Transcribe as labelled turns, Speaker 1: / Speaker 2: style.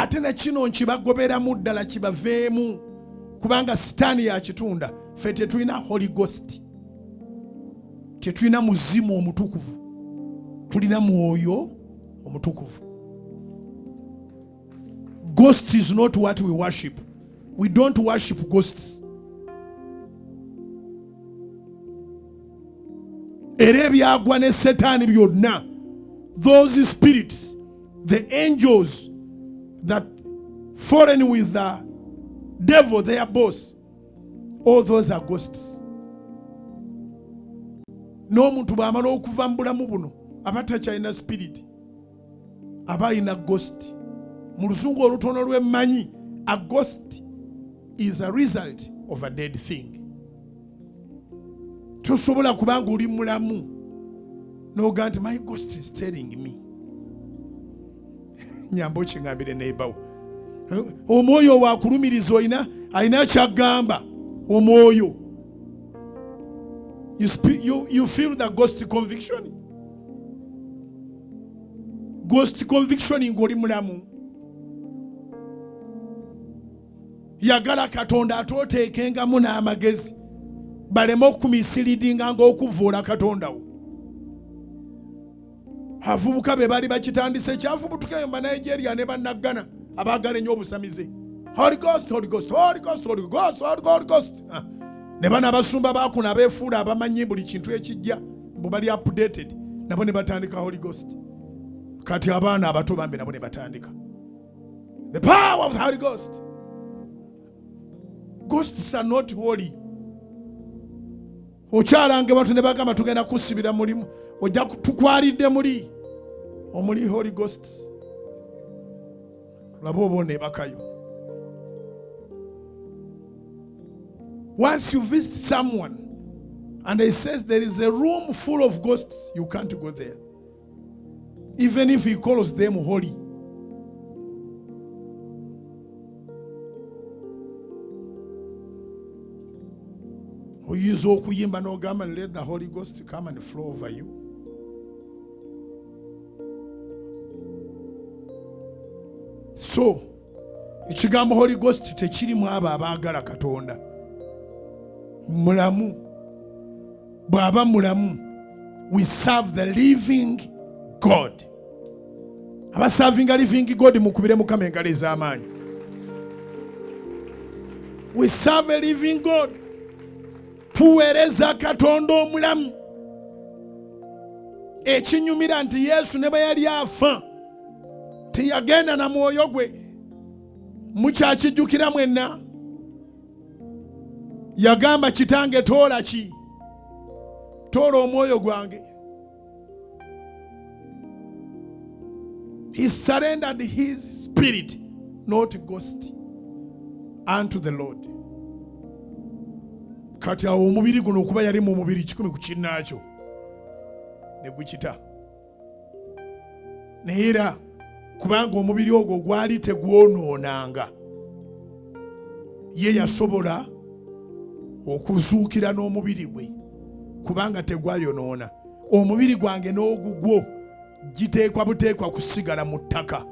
Speaker 1: ate na kino nkibagoberamu ddala kibaveemu kubanga sitaani yakitunda. Ffe tetulina Holy Ghost, tetulina muzimu omutukuvu, tulina mwoyo omutukuvu. Ghost is not what we worship. We don't worship ghosts. Era ebyagwa ne Setaani byonna, those spirits, the angels that fallen with the devil, their boss, all those are ghosts. N'omuntu bw'amala okuva mu bulamu buno aba takyalina spirit, aba alina ghost. Mu Luzungu olutono lw'emmanyi, a ghost is a result of a dead thing. Tosobola kubanga oli mulamu n'oga nti my ghost is telling me. Nyambo kingambire neighbor. Omwoyo wakulumiriza alina kyagamba. Omwoyo. You feel the ghost conviction. Ghost conviction ng'oli mulamu. Yagala Katonda atooteekengamu n'amagezi baleme okumisiriddinga ng'okuvuula Katonda wo. Avubuka be bali bakitandise kyavubutukayo mu Nigeria ne bannagana abaagala ennyo obusamize. Holy Ghost, Holy Ghost, Holy Ghost, Holy Ghost, Holy Ghost. Ne bana abasumba baakuna abeefuula abamanyi buli kintu ekijja mbu bali updated, nabo ne batandika Holy Ghost. Kati abaana abato bambi nabo ne batandika the power of the Holy Ghost. Ghosts are not holy. Okyalange bantu ne bagamba tugenda kusibira mulimu, ojja tukwalidde omuli Holy Ghost. Labo obo ne bakayo. Once you visit someone and he says there is a room full of ghosts, you can't go there. Even if he calls them holy. Oyinza okuyimba n'ogamba and let the Holy Ghost come and flow over you. So, ekigambo Holy Ghost tekirimu abo abaagala Katonda. Mulamu. Bw'aba mulamu. We serve the living God. Aba serving a living God mukubire Mukama engalo ez'amaanyi. We serve a living God. Tuweereza Katonda omulamu. Ekinyumira nti Yesu ne bwe yali afa teyagenda na mwoyo gwe. Mukyakijjukira mwenna. Yagamba kitange toola ki? Toola omwoyo gwange. He surrendered his spirit, not ghost, unto the Lord. Kati awo omubiri guno okuba yali mu mubiri kikumi ku kinnaakyo ne gukita. Naye era kubanga omubiri ogwo gwali tegwonoonanga, ye yasobola okuzuukira n'omubiri gwe kubanga tegwayonoona. Omubiri gwange n'ogugwo giteekwa buteekwa kusigala mu ttaka.